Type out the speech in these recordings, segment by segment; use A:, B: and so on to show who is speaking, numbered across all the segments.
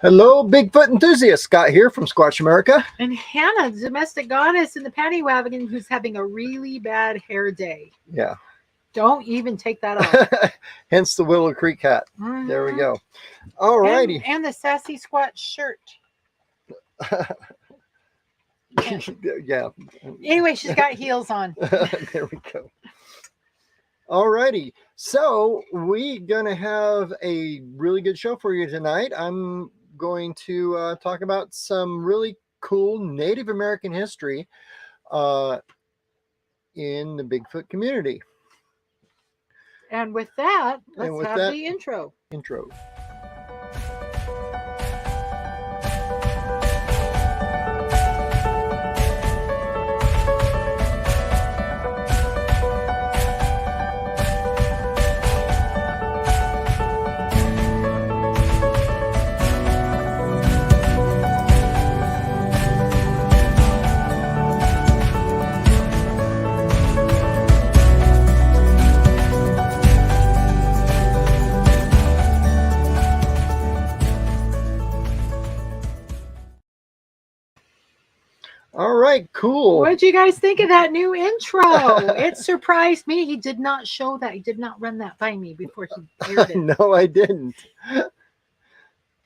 A: Hello, Bigfoot enthusiast. Scott here from Squatch America.
B: And Hannah, the domestic goddess in the paddy wagon, who's having a really bad hair day.
A: Yeah.
B: Don't even take that off.
A: Hence the Willow Creek hat.
B: Mm-hmm.
A: There we go. All righty.
B: And the sassy Squatch shirt.
A: Yeah.
B: Anyway, she's got heels on.
A: There we go. All righty. So we're going to have a really good show for you tonight. I'm going to talk about some really cool Native American history in the Bigfoot community.
B: And with that, let's have the intro.
A: All right, cool.
B: What did you guys think of that new intro? It surprised me. He did not show that. He did not run that by me before he aired it.
A: No, I didn't.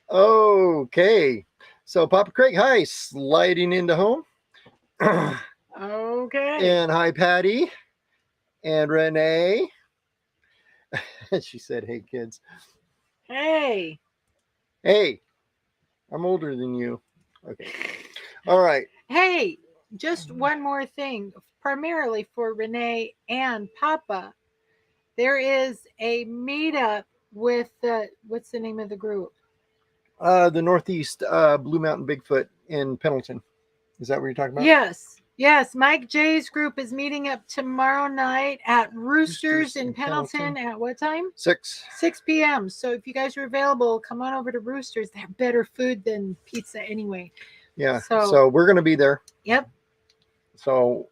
A: Okay. So Papa Craig, hi, sliding into home.
B: Okay.
A: And hi, Patty. And Renee. She said, hey, kids.
B: Hey.
A: Hey. I'm older than you. Okay. All right.
B: Hey, just one more thing, primarily for Renee and Papa. There is a meetup with what's the name of the group?
A: The Northeast Blue Mountain Bigfoot in Pendleton. Is that what you're talking about?
B: Yes. Mike J's group is meeting up tomorrow night at Roosters in Pendleton. At what time?
A: 6
B: p.m. So if you guys are available, come on over to Roosters. They have better food than pizza anyway.
A: Yeah. So we're going to be there.
B: Yep.
A: So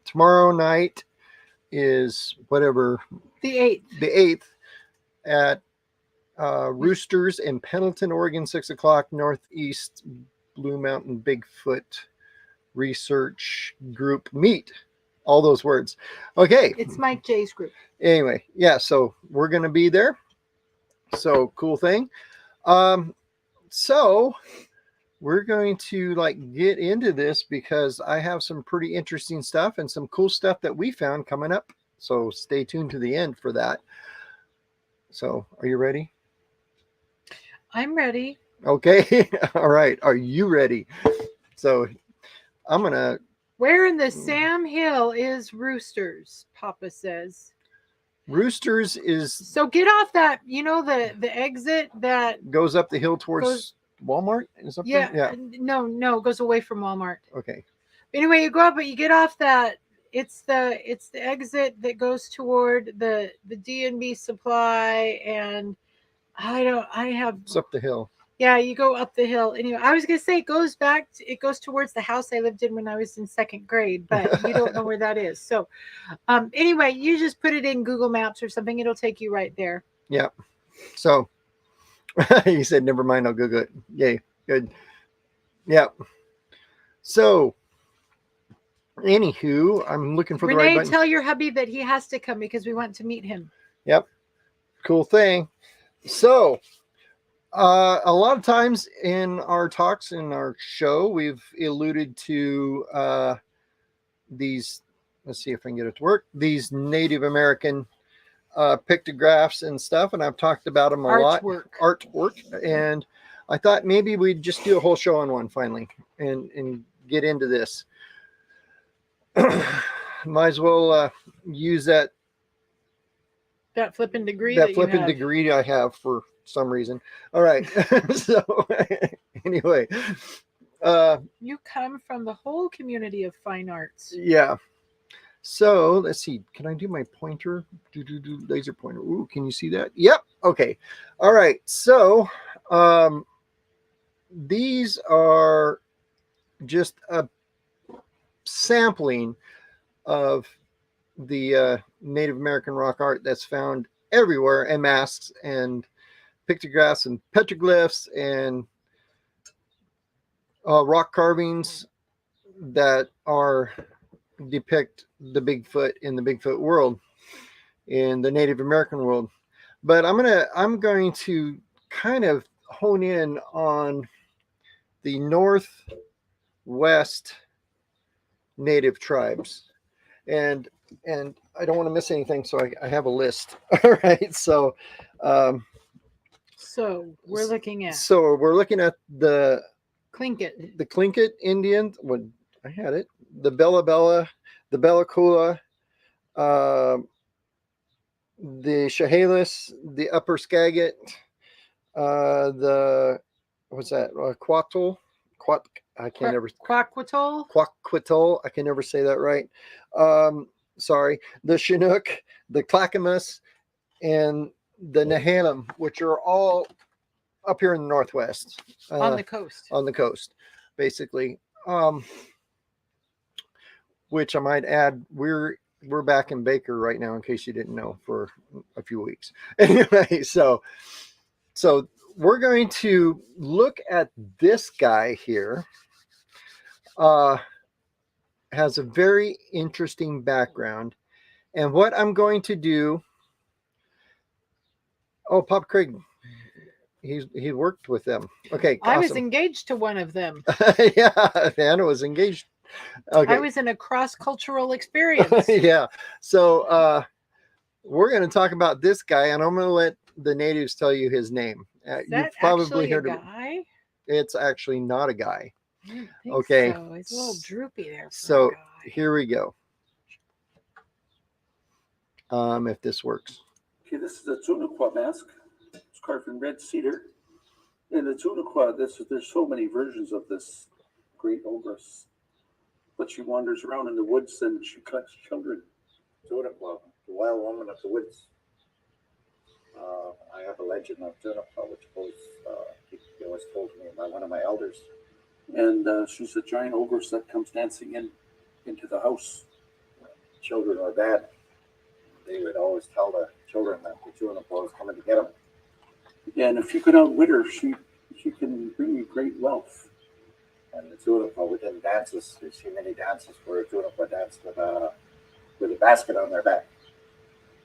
A: tomorrow night is whatever.
B: The 8th.
A: The 8th at Roosters in Pendleton, Oregon, 6 o'clock, Northeast Blue Mountain Bigfoot Research Group meet. All those words. Okay.
B: It's Mike J's group.
A: Anyway, yeah, so we're going to be there. So cool thing. So we're going to get into this because I have some pretty interesting stuff and some cool stuff that we found coming up. So stay tuned to the end for that. So are you ready?
B: I'm ready.
A: Okay. All right. Are you ready? So I'm going to.
B: Where in the Sam Hill is Roosters? Papa says.
A: Roosters is.
B: So get off that, the exit that
A: goes up the hill towards Walmart. Is up there? Yeah.
B: No, it goes away from Walmart.
A: Okay.
B: Anyway, you go up, but you get off that. It's the exit that goes toward the D&B Supply, and it's
A: up the hill.
B: Yeah, you go up the hill. Anyway, I was gonna say it goes towards the house I lived in when I was in 2nd grade, but you don't know where that is. So anyway, you just put it in Google Maps or something, it'll take you right there.
A: Yeah. So he said, never mind, I'll Google it. Yay. Good. Yeah. So anywho, I'm looking for
B: Renee,
A: the right button.
B: Tell your hubby that he has to come because we want to meet him.
A: Yep. Cool thing. So a lot of times in our talks in our show, we've alluded to these, let's see if I can get it to work, these Native American pictographs and stuff, and I've talked about them a lot. Artwork. And I thought maybe we'd just do a whole show on one finally and get into this. Might as well use that
B: flipping degree
A: degree I have for some reason. All right. So anyway,
B: you come from the whole community of fine arts.
A: Yeah. So let's see. Can I do my pointer? Laser pointer. Ooh, can you see that? Yep. Okay. All right. So these are just a sampling of the Native American rock art that's found everywhere, and masks and pictographs and petroglyphs and rock carvings that are depict the Bigfoot in the Bigfoot world, in the Native American world. But I'm going to kind of hone in on the Northwest Native tribes, and I don't want to miss anything, so I have a list. All right, um,
B: So we're looking at
A: the
B: Tlingit.
A: the Tlingit Indians. When I had it, the Bella Bella, the Bella Coola, the Chehalis, the Upper Skagit, the what's that? Quatl, Quat. I can't ever.
B: Quaquatol.
A: Quaquitol. I can never say that right. Sorry. The Chinook, the Clackamas, and the Nehalem, which are all up here in the Northwest,
B: On the coast.
A: On the coast, basically. Which I might add, we're back in Baker right now, in case you didn't know, for a few weeks. Anyway, so we're going to look at this guy here. Has a very interesting background, and what I'm going to do. Oh, Pop Craig, he worked with them. Okay,
B: I was
A: awesome.
B: engaged to one of them.
A: Yeah, Anna was engaged. Okay.
B: I was in a cross-cultural experience.
A: Yeah. So we're going to talk about this guy, and I'm going to let the natives tell you his name.
B: You've probably heard a guy?
A: It's actually not a guy.
B: I don't think
A: Okay.
B: so. It's a little droopy there.
A: So here we go. If this works.
C: Okay, this is a Zunichua mask. It's carved in red cedar. And the Zunichua, there's so many versions of this great ogress. But she wanders around in the woods and she collects children.
D: Zunichua, the wild woman of the woods. I have a legend of Zunichua, which was he always told me by one of my elders.
C: And she's a giant ogress that comes dancing into the house.
D: Children are bad. They would always tell the children that the Zunichua was coming to get them.
C: And if you could outwit her, she can bring you great wealth.
D: And the Zunichua within dances, there's seen many dances where a Zunichua danced with a basket on their back.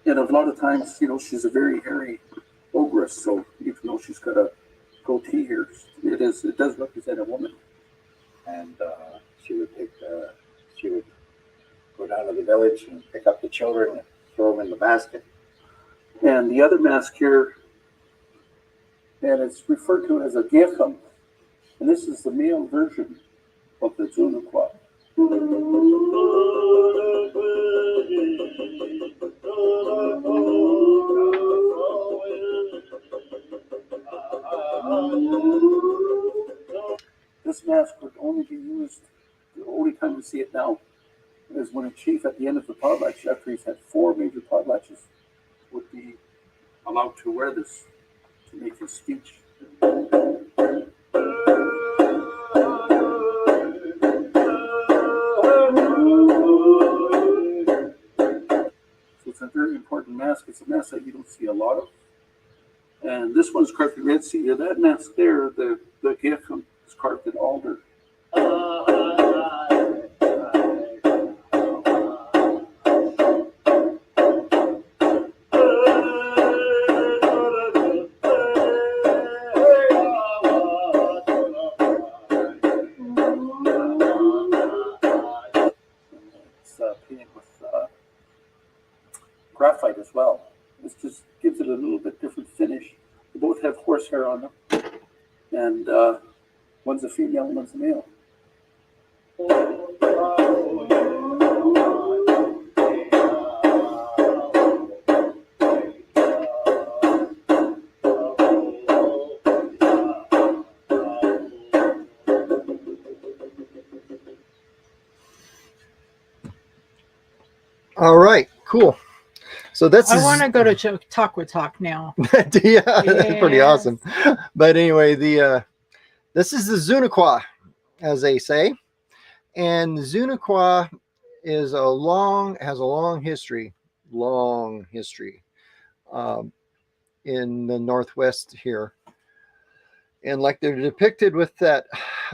C: And a lot of times, she's a very hairy ogress, so even though she's got a goatee here, it does represent a woman.
D: And she would go down to the village and pick up the children and throw them in the basket.
C: And the other mask here, and it's referred to as a geacham, and this is the male version of the Zunichua. This mask would only be used, the only time we see it now is when a chief at the end of the potlatch, after he's had 4 major potlatches, would be allowed to wear this to make his speech. So it's a very important mask. It's a mask that you don't see a lot of. And this one's carved in red cedar. That mask there, the geacham, is carved in alder. Painted with graphite as well. This just gives it a little bit different finish. They both have horsehair on them, and one's a female and one's a male.
A: All right, cool. So
B: I want to go to Talk with Talk now.
A: Yeah, that's pretty awesome. But anyway, this is the Zunichua, as they say, and Zunichua has a long history in the Northwest here, And like they're depicted with that,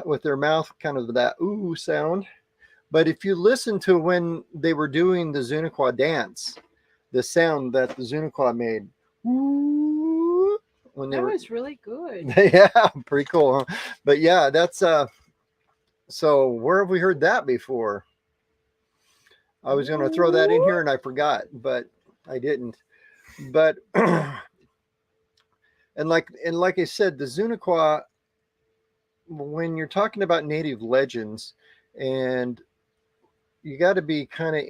A: with their mouth, kind of that ooh sound. But if you listen to when they were doing the Zunichua dance, the sound that the Zunichua made, ooh, when they
B: That
A: were,
B: was really good.
A: yeah, pretty cool, huh? But yeah, that's so where have we heard that before? I was going to throw that in here and I forgot, but I didn't. But and like I said, the Zunichua, when you're talking about native legends, and you got to be kind of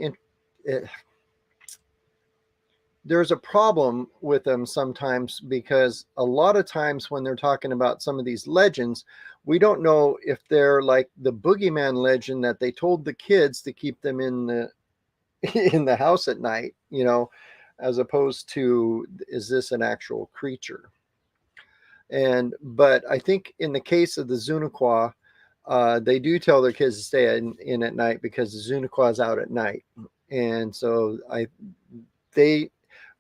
A: there's a problem with them sometimes, because a lot of times when they're talking about some of these legends, we don't know if they're like the boogeyman legend that they told the kids to keep them in the house at night, as opposed to, is this an actual creature? But I think in the case of the Zunichua, they do tell their kids to stay in at night because the Zunichua is out at night. And so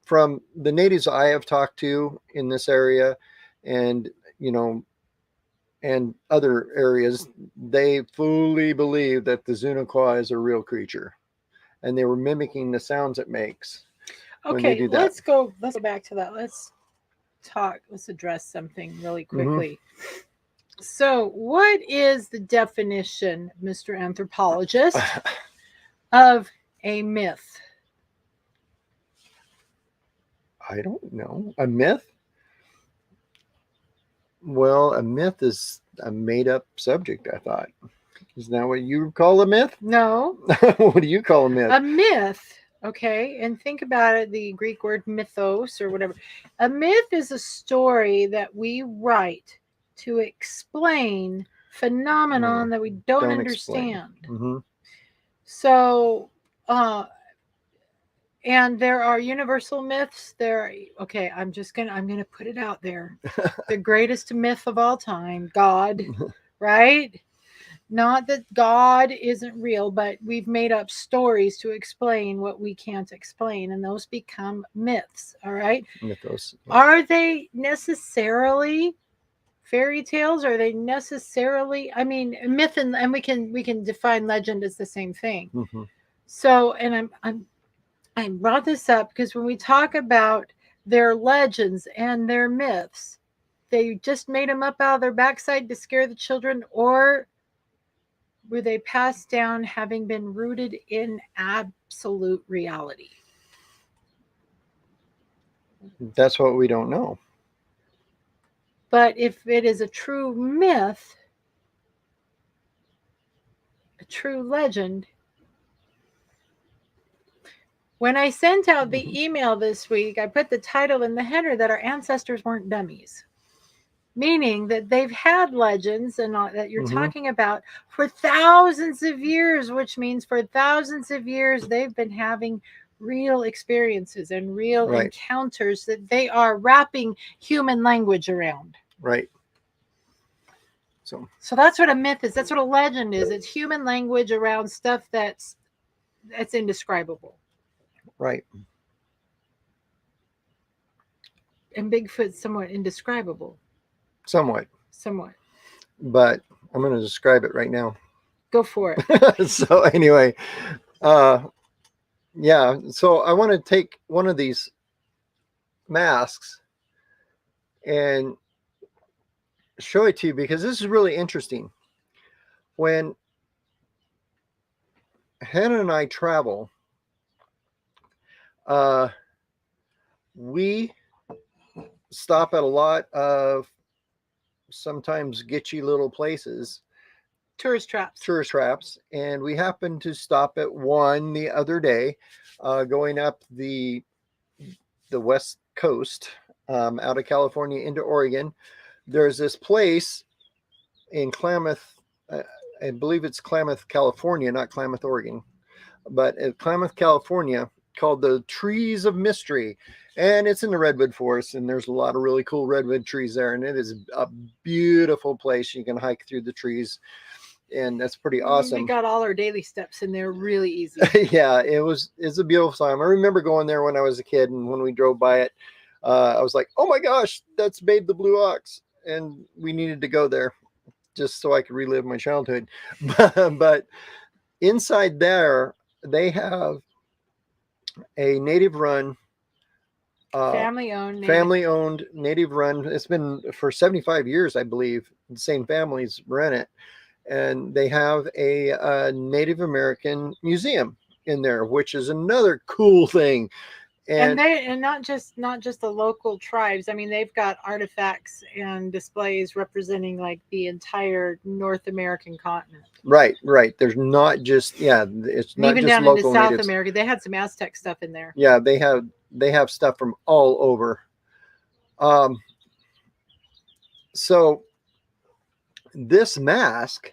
A: from the natives I have talked to in this area, and and other areas, they fully believe that the Zunichua is a real creature, and they were mimicking the sounds it makes when they
B: Okay,
A: do that.
B: let's go back to that. Let's address something really quickly. So, what is the definition, Mr. Anthropologist, of a myth?
A: I don't know. A myth? Well, a myth is a made-up subject, I thought. Isn't that what you call a myth?
B: No.
A: What do you call a myth?
B: A myth, okay, and think about it, the Greek word mythos or whatever. A myth is a story that we write to explain phenomenon that we don't understand. So, and there are universal myths. Okay, I'm gonna put it out there. The greatest myth of all time, God, right? Not that God isn't real, but we've made up stories to explain what we can't explain, and those become myths. All right.
A: Mythos.
B: Are they necessarily fairy tales? Are they necessarily? I mean, myth and we can define legend as the same thing. So, and I brought this up because when we talk about their legends and their myths, they just made them up out of their backside to scare the children, or were they passed down having been rooted in absolute reality?
A: That's what we don't know.
B: But if it is a true myth, a true legend, when I sent out the email this week, I put the title in the header that our ancestors weren't dummies. Meaning that they've had legends and all that you're talking about for thousands of years, which means for thousands of years they've been having real experiences and real encounters that they are wrapping human language around.
A: Right. So
B: that's what a myth is. That's what a legend is. It's human language around stuff that's indescribable.
A: Right.
B: And Bigfoot's somewhat indescribable.
A: Somewhat. But I'm going to describe it right now.
B: Go for it.
A: So anyway, yeah. So I want to take one of these masks and show it to you because this is really interesting. When Hannah and I travel, we stop at a lot of sometimes sketchy little places,
B: tourist traps,
A: and we happened to stop at one the other day, going up the west coast, out of California into Oregon. There's this place in Klamath, I believe it's Klamath, California, not Klamath, Oregon, but at Klamath, California, called the Trees of Mystery. And it's in the redwood forest, and there's a lot of really cool redwood trees there, and it is a beautiful place. You can hike through the trees, and that's pretty awesome.
B: We got all our daily steps in there really easy.
A: Yeah, it's a beautiful time. I remember going there when I was a kid, and when we drove by it, I was like, oh my gosh, that's Babe the Blue Ox. and we needed to go there just so I could relive my childhood. But inside there, they have a native run,
B: Family owned.
A: family owned, native run. It's been for 75 years, I believe. The same families run it, and they have a Native American museum in there, which is another cool thing.
B: And not just the local tribes. I mean, they've got artifacts and displays representing like the entire North American continent.
A: Right. There's not just it's not
B: Even
A: just
B: down into
A: local
B: South
A: natives.
B: America. They had some Aztec stuff in there.
A: Yeah, they have stuff from all over. So this mask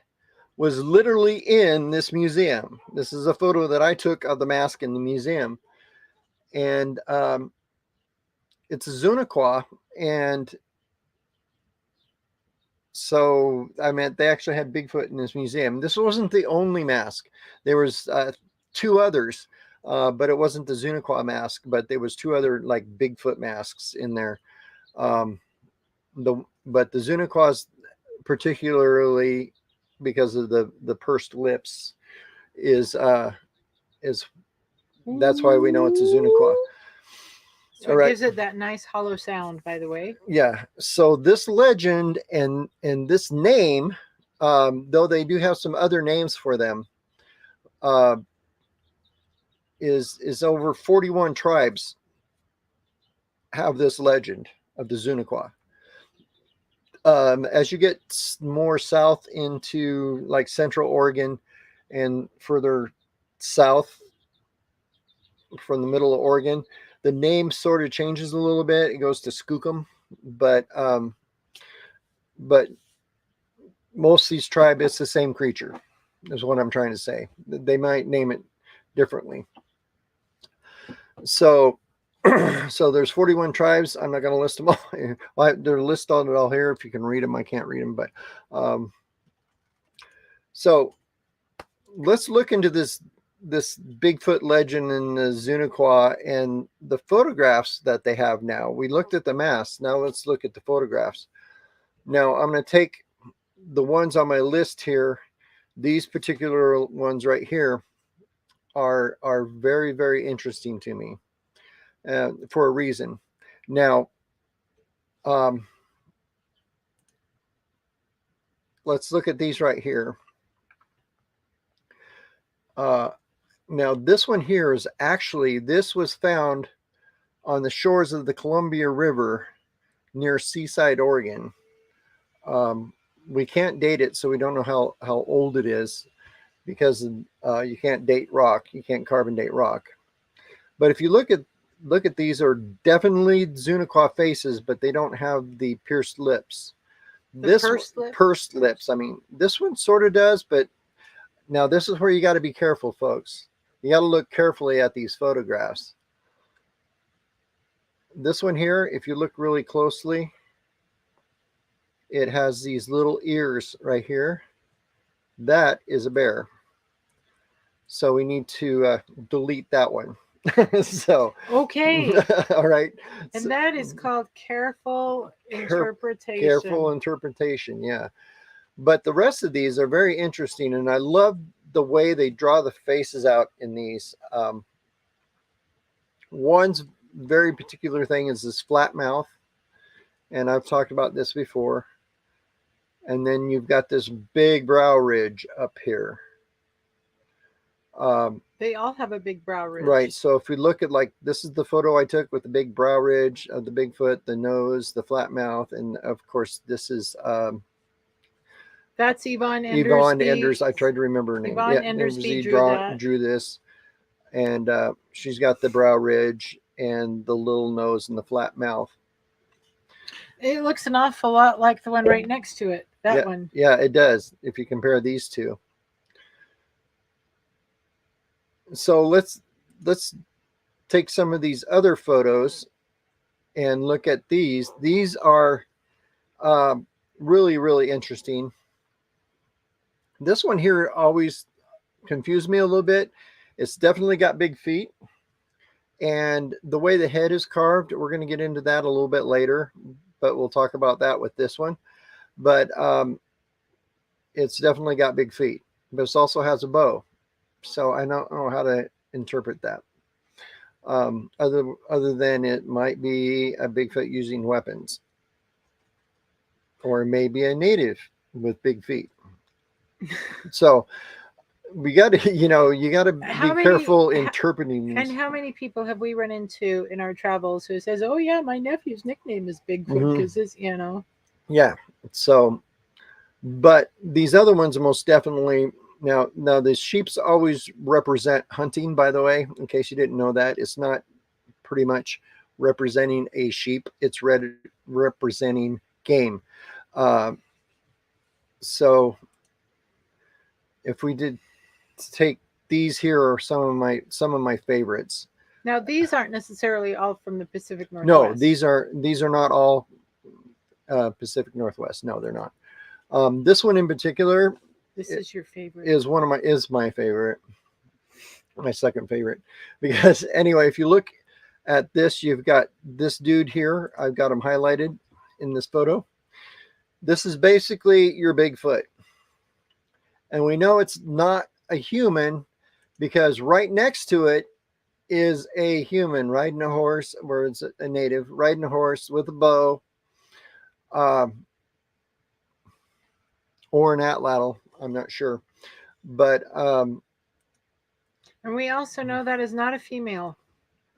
A: was literally in this museum. This is a photo that I took of the mask in the museum, and it's a Zunichua, and so I mean they actually had Bigfoot in this museum. This wasn't the only mask. There was 2 others, but it wasn't the Zunichua mask. But there was 2 other like Bigfoot masks in there. But the Zunichua's, particularly because of the pursed lips, is that's why we know it's a Zunichua.
B: So it gives it that nice hollow sound, by the way.
A: Yeah. So this legend and this name, though they do have some other names for them, is over 41 tribes have this legend of the Zunichua. As you get more south into like Central Oregon and further south from the middle of Oregon, the name sort of changes a little bit. It goes to Skookum, but most of these tribes, it's the same creature, is what I'm trying to say. They might name it differently. So there's 41 tribes. I'm not going to list them all. Well, they're listed on it all here. If you can read them, I can't read them, but so let's look into this Bigfoot legend in the Zunichua and the photographs that they have now. We looked at the masks. Now let's look at the photographs. Now I'm going to take the ones on my list here. These particular ones right here are very, very interesting to me for a reason. Now, let's look at these right here. Now, this one here is actually, this was found on the shores of the Columbia River near Seaside, Oregon. We can't date it, so we don't know how old it is, because you can't date rock. You can't carbon date rock. But if you look at these, are definitely Zunichua faces, but they don't have the pierced lips. Pursed lips. I mean, this one sort of does, but now this is where you got to be careful, folks. You got to look carefully at these photographs. This one here, if you look really closely, it has these little ears right here. That is a bear. So we need to delete that one. So
B: okay.
A: All right.
B: And so, that is called careful interpretation.
A: Careful interpretation, yeah. But the rest of these are very interesting, and I love the way they draw the faces out in these. One's very particular thing is this flat mouth, and I've talked about this before. And then you've got this big brow ridge up here.
B: They all have a big brow ridge.
A: Right. So if we look at, like, this is the photo I took with the big brow ridge of the Bigfoot, the nose, the flat mouth, and of course this is
B: that's Yvonne Endersby.
A: Yvonne Enders. I tried to remember her name.
B: Yvonne Endersby
A: drew this, and she's got the brow ridge and the little nose and the flat mouth.
B: It looks an awful lot like the one right next to it. That one.
A: Yeah, it does. If you compare these two. So let's take some of these other photos and look at these. These are really, really interesting. This one here always confused me a little bit. It's definitely got big feet. And the way the head is carved, we're going to get into that a little bit later. but we'll talk about that with this one. But it's definitely got big feet, but it also has a bow. So I don't know how to interpret that. Other than it might be a Bigfoot using weapons, or maybe a native with big feet. So we got to, you got to be careful interpreting these.
B: And how many people have we run into in our travels who says, "Oh yeah, my nephew's nickname is Bigfoot because it's
A: Yeah. So, but these other ones are most definitely. Now the sheeps always represent hunting, by the way, in case you didn't know that. It's not pretty much representing a sheep. It's representing game. So if we did take these here are some of my favorites.
B: Now these aren't necessarily all from the Pacific Northwest.
A: No, these are not all Pacific Northwest. No, they're not. This one in particular,
B: this is your favorite.
A: Is my favorite. My second favorite. Because anyway, if you look at this, you've got this dude here. I've got him highlighted in this photo. This is basically your Bigfoot. And we know it's not a human because right next to it is a human riding a horse, where it's a native riding a horse with a bow, or an atlatl. I'm not sure, but
B: and we also know that is not a female.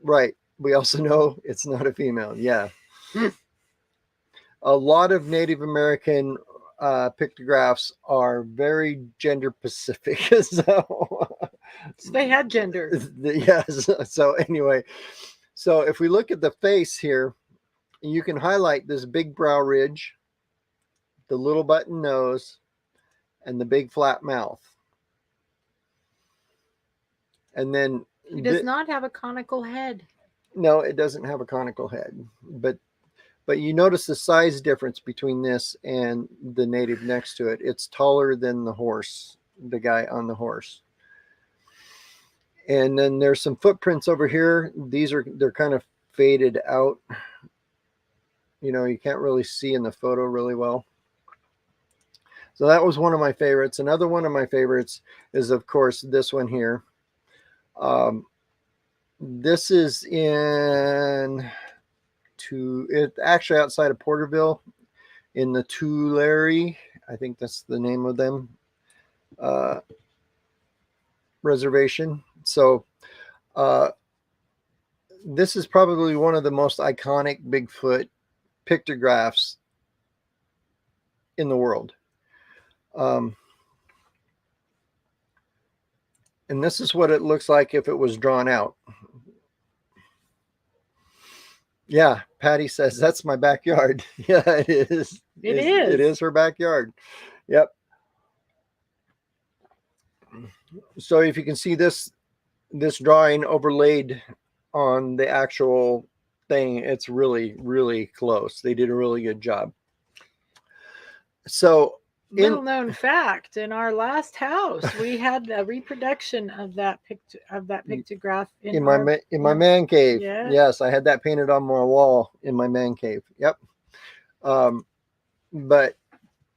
A: Right. We also know it's not a female. Yeah. A lot of Native American pictographs are very gender specific. So
B: they had gender.
A: Yes. So anyway, so if we look at the face here, you can highlight this big brow ridge, the little button nose, and the big flat mouth. And then
B: it does not have a conical head.
A: No, it doesn't have a conical head, but you notice the size difference between this and the native next to it. It's taller than the horse, the guy on the horse. And then there's some footprints over here. They're kind of faded out. You can't really see in the photo really well. So that was one of my favorites. Another one of my favorites is, of course, this one here. This is actually outside of Porterville in the Tulare, I think that's the name of them, reservation. So this is probably one of the most iconic Bigfoot pictographs in the world. And this is what it looks like if it was drawn out. Yeah, Patty says that's my backyard. Yeah, it is. It is her backyard. Yep. So if you can see this drawing overlaid on the actual thing, it's really, really close. They did a really good job. So
B: little known fact, in our last house, we had a reproduction of that pictograph in
A: my man cave.
B: Yeah.
A: Yes, I had that painted on my wall in my man cave. Yep. But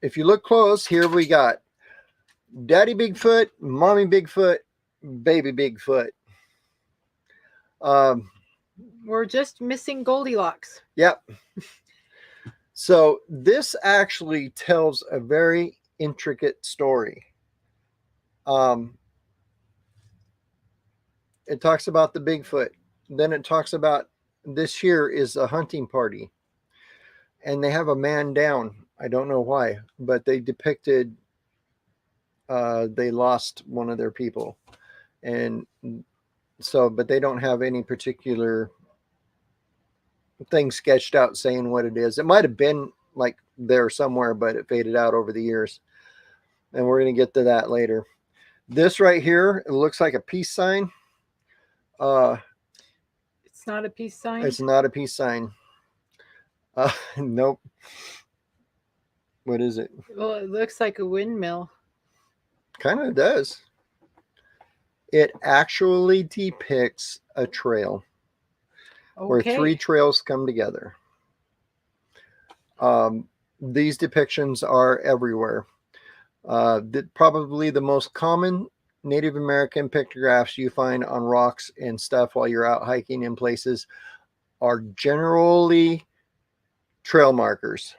A: if you look close, here we got Daddy Bigfoot, Mommy Bigfoot, Baby Bigfoot.
B: We're just missing Goldilocks.
A: Yep. So this actually tells a very intricate story. It talks about the Bigfoot. Then it talks about this here is a hunting party. And they have a man down. I don't know why, but they depicted they lost one of their people. And so, but they don't have any particular thing sketched out saying what it is. It might have been like there somewhere, but it faded out over the years. And we're going to get to that later. This right here, it looks like a peace sign.
B: It's not a peace sign.
A: It's not a peace sign. Nope. What is it?
B: Well, it looks like a windmill.
A: Kind of does. It actually depicts a trail. Okay. Where three trails come together. These depictions are everywhere. Probably the most common Native American pictographs you find on rocks and stuff while you're out hiking in places are generally trail markers.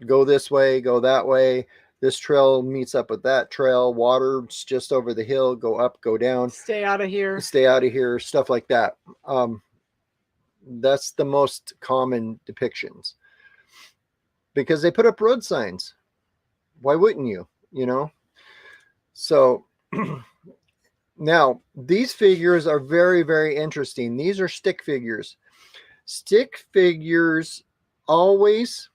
A: Go this way, go that way. This trail meets up with that trail. Water's just over the hill. Go up, go down.
B: Stay out of here.
A: Stay out of here. Stuff like that. That's the most common depictions because they put up road signs. Why wouldn't you? You know? So now these figures are very, very interesting. These are stick figures. Stick figures always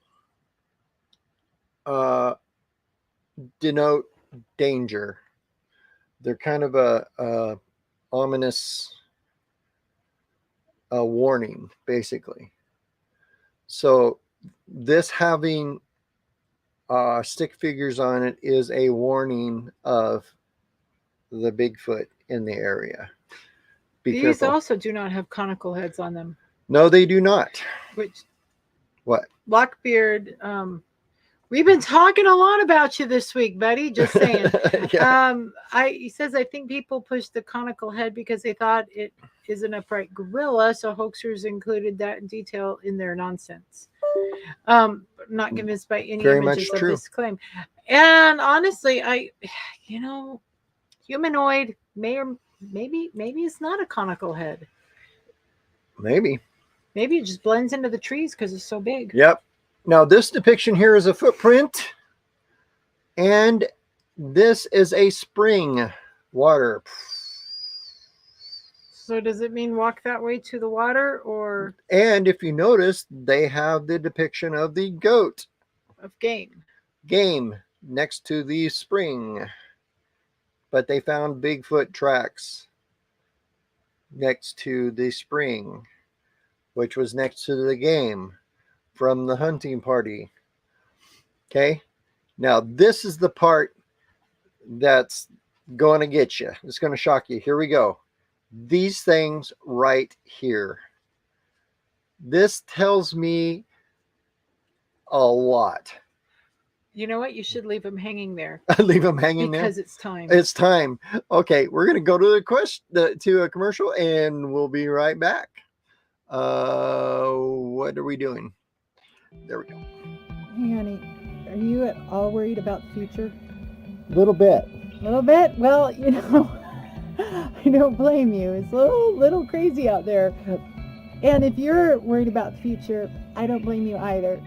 A: denote danger. They're kind of a ominous warning, basically. So this having stick figures on it is a warning of the Bigfoot in the area.
B: These careful. Also do not have conical heads on them.
A: No, they do not.
B: Which
A: what?
B: Lockbeard, we've been talking a lot about you this week, buddy. Just saying.
A: Yeah.
B: He says, I think people push the conical head because they thought it is an upright gorilla, so hoaxers included that in detail in their nonsense. Not convinced by any
A: Very
B: images
A: much
B: of this claim. And honestly, humanoid maybe it's not a conical head.
A: Maybe
B: it just blends into the trees because it's so big.
A: Yep. Now this depiction here is a footprint, and this is a spring water.
B: So does it mean walk that way to the water, or?
A: And if you notice, they have the depiction of the goat
B: of game
A: next to the spring, but they found Bigfoot tracks next to the spring, which was next to the game from the hunting party. Okay, now this is the part that's going to get you. It's going to shock you. Here we go. These things right here. This tells me a lot.
B: You know what? You should leave them hanging there.
A: Leave them hanging
B: because
A: there?
B: It's time.
A: It's time. Okay, we're going to go to a commercial, and we'll be right back. What are we doing? There we go.
E: Hey, honey, are you at all worried about the future?
A: A little bit.
E: Well, I don't blame you. It's a little crazy out there. And if you're worried about the future, I don't blame you either.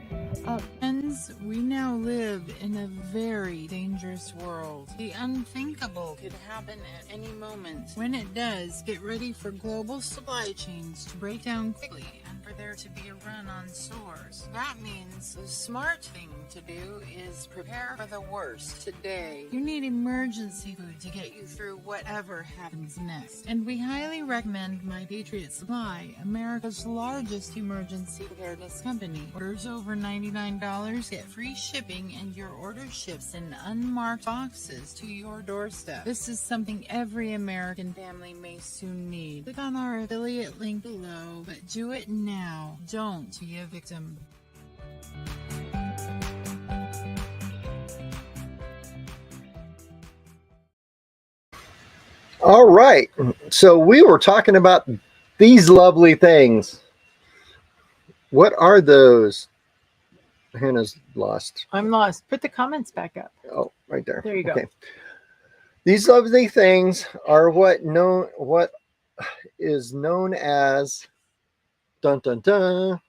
F: Friends, we now live in a very dangerous world. The unthinkable could happen at any moment. When it does, get ready for global supply chains to break down quickly and for there to be a run on stores. That means the smart thing to do is prepare for the worst today. You need emergency food to get you through whatever happens next. And we highly recommend My Patriot Supply, America's largest emergency preparedness company. Orders over $99, get free shipping, and your order ships in unmarked boxes to your doorstep. This is something every American family may soon need. Click on our affiliate link below, but do it now. Don't be a victim.
A: All right. So we were talking about these lovely things. What are those? Hannah's lost.
B: I'm lost. Put the comments back up.
A: Oh, right there.
B: There you go.
A: Okay. These lovely things are what is known as dun dun dun.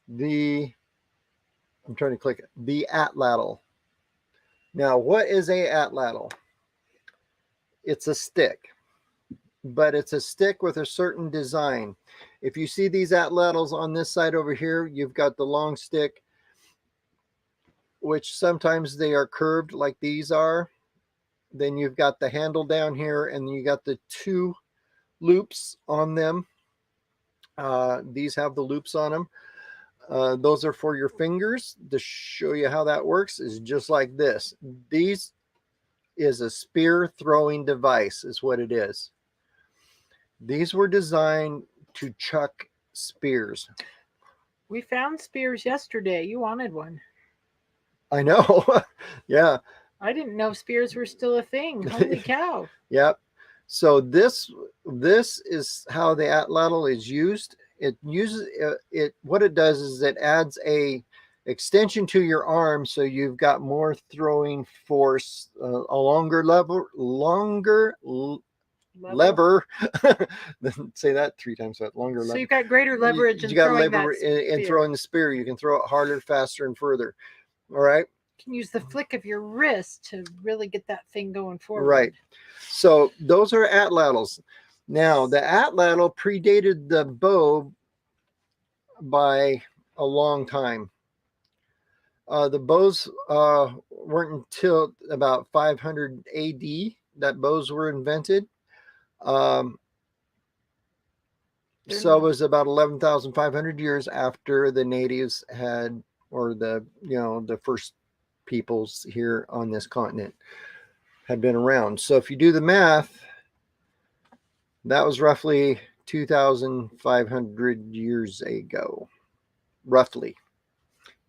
A: I'm trying to click it. The atlatl. Now, what is a atlatl? It's a stick, but it's a stick with a certain design. If you see these atlatls on this side over here, you've got the long stick, which sometimes they are curved like these are. Then you've got the handle down here, and you got the two loops on them. These have the loops on them. Those are for your fingers. To show you how that works is just like this. These is a spear throwing device is what it is. These were designed to chuck spears.
B: We found spears yesterday. You wanted one.
A: I know. Yeah.
B: I didn't know spears were still a thing. Holy cow.
A: Yep. So this is how the atlatl is used. It uses it. What it does is it adds a extension to your arm, so you've got more throwing force, a longer lever. Say that 3 times. That longer
B: So
A: lever.
B: you've got greater leverage
A: You
B: in
A: got
B: throwing
A: lever in throwing the spear. You can throw it harder, faster, and further. All right.
B: You can use the flick of your wrist to really get that thing going forward.
A: Right. So those are atlatls. Now the atlatl predated the bow by a long time. The bows weren't until about 500 AD that bows were invented. So it was about 11,500 years after the natives had, or the first peoples here on this continent had been around. So if you do the math, that was roughly 2,500 years ago, roughly.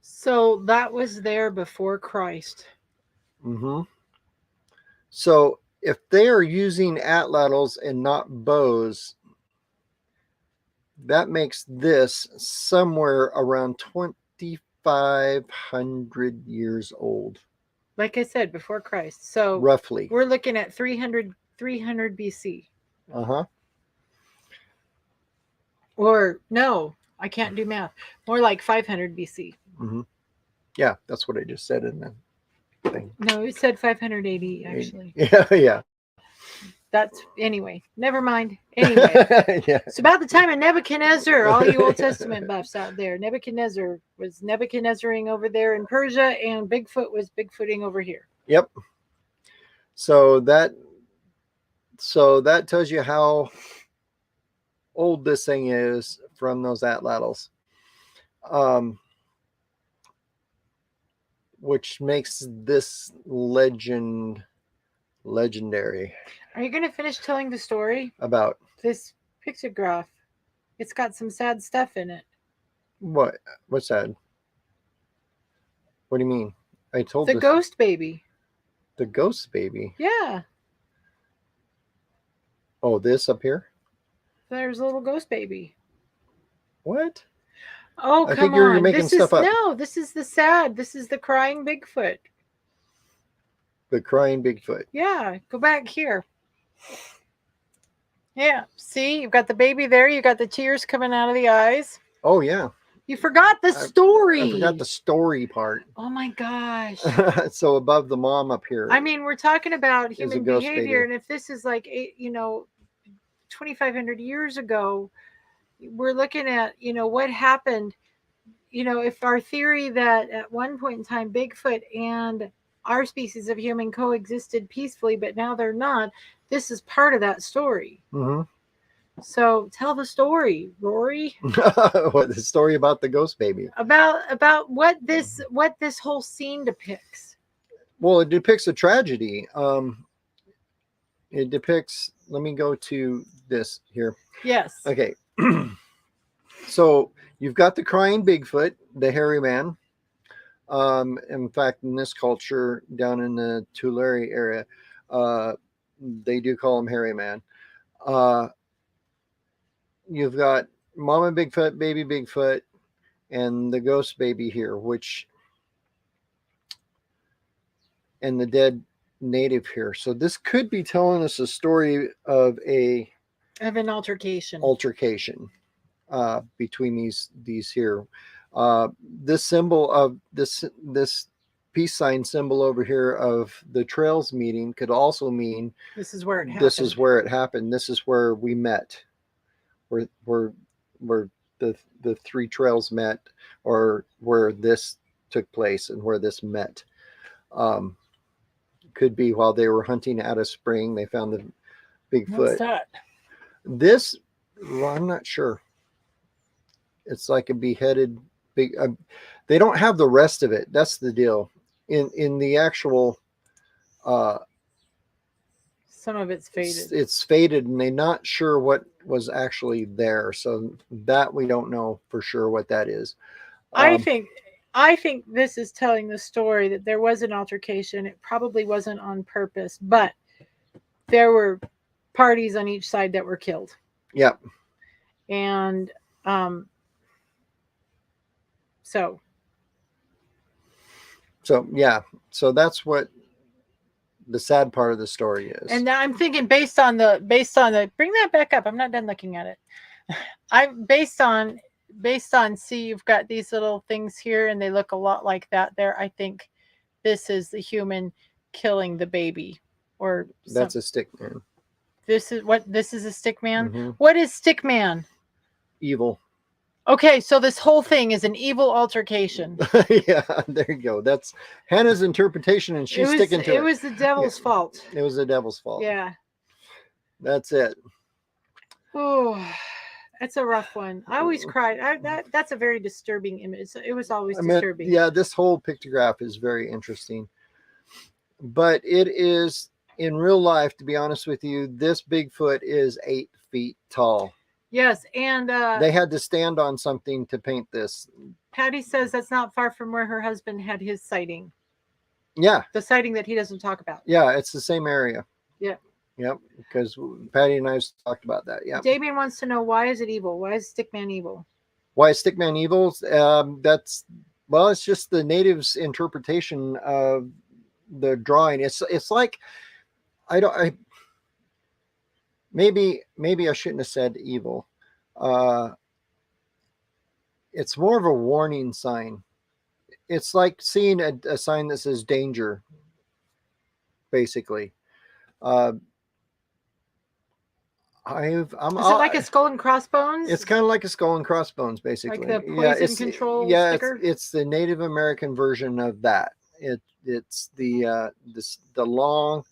B: So that was there before Christ.
A: Mm-hmm. So if they are using atlatls and not bows, that makes this somewhere around 2,500 years old.
B: Like I said, before Christ. So
A: roughly.
B: We're looking at 300 BC.
A: Uh-huh.
B: Or no, I can't do math. More like 500 BC.
A: Mm-hmm. Yeah, that's what I just said in the thing.
B: No, it said 580 actually.
A: Yeah.
B: That's anyway. Never mind. Anyway,
A: Yeah.
B: it's about the time of Nebuchadnezzar. All you Old Testament buffs out there. Nebuchadnezzar was Nebuchadnezzaring over there in Persia, and Bigfoot was Bigfooting over here.
A: Yep. So that tells you how old this thing is from those atlatls. Which makes this legendary.
B: Are you going to finish telling the story?
A: About
B: This pictograph. It's got some sad stuff in it.
A: what? What's that? What do you mean? I told
B: The ghost baby.
A: The ghost baby.
B: Yeah.
A: Oh, this up here?
B: There's a little ghost baby.
A: What?
B: Oh,
A: I
B: come
A: think you're
B: on.
A: making stuff up.
B: No, this is the sad. This is the crying Bigfoot.
A: The crying Bigfoot.
B: Yeah, go back here. Yeah, see, you've got the baby there. You got the tears coming out of the eyes.
A: Oh, yeah.
B: You forgot the story.
A: I forgot the story part.
B: Oh my gosh.
A: So above the mom up here.
B: I mean, we're talking about human
A: ghost
B: behavior,
A: baby.
B: and if this is like 2,500 years ago, we're looking at what happened. If our theory that at one point in time Bigfoot and our species of human coexisted peacefully, but now they're not, this is part of that story.
A: Mm-hmm.
B: So tell the story, Rory.
A: What, the story about the ghost baby?
B: About what this whole scene depicts.
A: Well, it depicts a tragedy. It depicts. Let me go to this here.
B: Yes.
A: Okay. So you've got the crying Bigfoot, the hairy man. In fact, in this culture down in the Tulare area, they do call him hairy man. You've got Mama Bigfoot, Baby Bigfoot, and the ghost baby here, and the dead native here. So this could be telling us a story of
B: an altercation.
A: Between these here. This symbol of this peace sign symbol over here of the trails meeting could also mean
B: this is where it happened.
A: This is where it happened. This is where we met. Where the three trails met, or where this took place and where this met. Could be while they were hunting at a spring, they found the Bigfoot.
B: What's that?
A: This, well, I'm not sure. It's like a beheaded big. They don't have the rest of it. That's the deal. In the actual
B: Some of it's faded.
A: It's faded, and they're not sure what was actually there. So that we don't know for sure what that is.
B: I think this is telling the story that there was an altercation. It probably wasn't on purpose, but there were parties on each side that were killed.
A: Yep.
B: And so
A: yeah, so that's what the sad part of the story is.
B: And now I'm thinking based on the bring that back up. I'm not done looking at it. I'm based on see, you've got these little things here and they look a lot like that there. I think this is the human killing the baby, or
A: that's a stick man.
B: This is a stick man.
A: Mm-hmm.
B: What is stick man?
A: Evil.
B: Okay, so this whole thing is an evil altercation.
A: Yeah, there you go. That's Hannah's interpretation, and she's sticking to it.
B: It was the devil's fault.
A: It was the devil's fault.
B: Yeah.
A: That's it.
B: Oh, that's a rough one. I always cried. That's a very disturbing image. It was always disturbing.
A: Yeah, this whole pictograph is very interesting. But it is, in real life, to be honest with you, this Bigfoot is 8 feet tall.
B: Yes, and
A: they had to stand on something to paint this.
B: Patty says that's not far from where her husband had his sighting.
A: Yeah.
B: The sighting that he doesn't talk about.
A: Yeah, it's the same area.
B: Yeah.
A: Yep, because Patty and I talked about that. Yeah.
B: Damien wants to know, why is it evil? Why is Stickman evil?
A: Why is Stickman evil? It's just the natives' interpretation of the drawing. It's like maybe I shouldn't have said evil. It's more of a warning sign. It's like seeing a sign that says danger, basically. Is it
B: like a skull and crossbones?
A: It's kind of like a skull and crossbones, basically.
B: Like the poison control sticker?
A: It's the Native American version of that. It's the long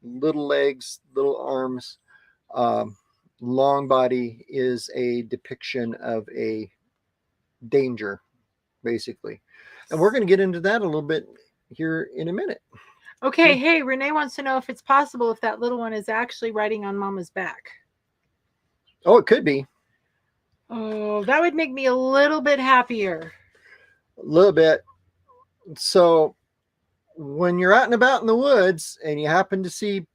A: little legs, little arms, long body is a depiction of a danger, basically. And we're going to get into that a little bit here in a minute.
B: Okay. Hey, Renee wants to know if it's possible if that little one is actually riding on Mama's back.
A: Oh, it could be.
B: Oh, that would make me a little bit happier.
A: A little bit. So when you're out and about in the woods and you happen to see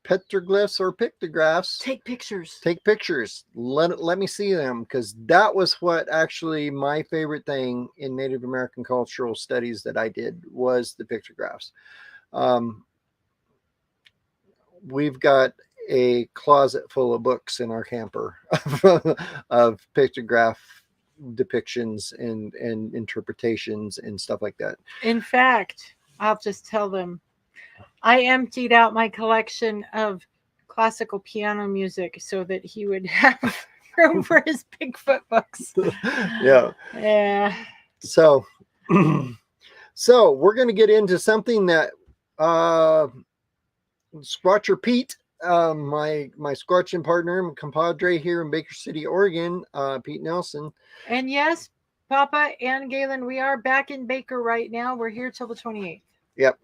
A: petroglyphs or pictographs,
B: take pictures.
A: Let me see them, because that was what actually my favorite thing in Native American cultural studies that I did was the pictographs. We've got a closet full of books in our camper of pictograph depictions and interpretations and stuff like that.
B: In fact, I'll just tell them, I emptied out my collection of classical piano music so that he would have room for his Bigfoot books.
A: Yeah.
B: Yeah.
A: So we're going to get into something that Squatcher Pete, my Squatching partner and compadre here in Baker City, Oregon, Pete Nelson.
B: And yes, Papa and Galen, we are back in Baker right now. We're here till the 28th.
A: Yep.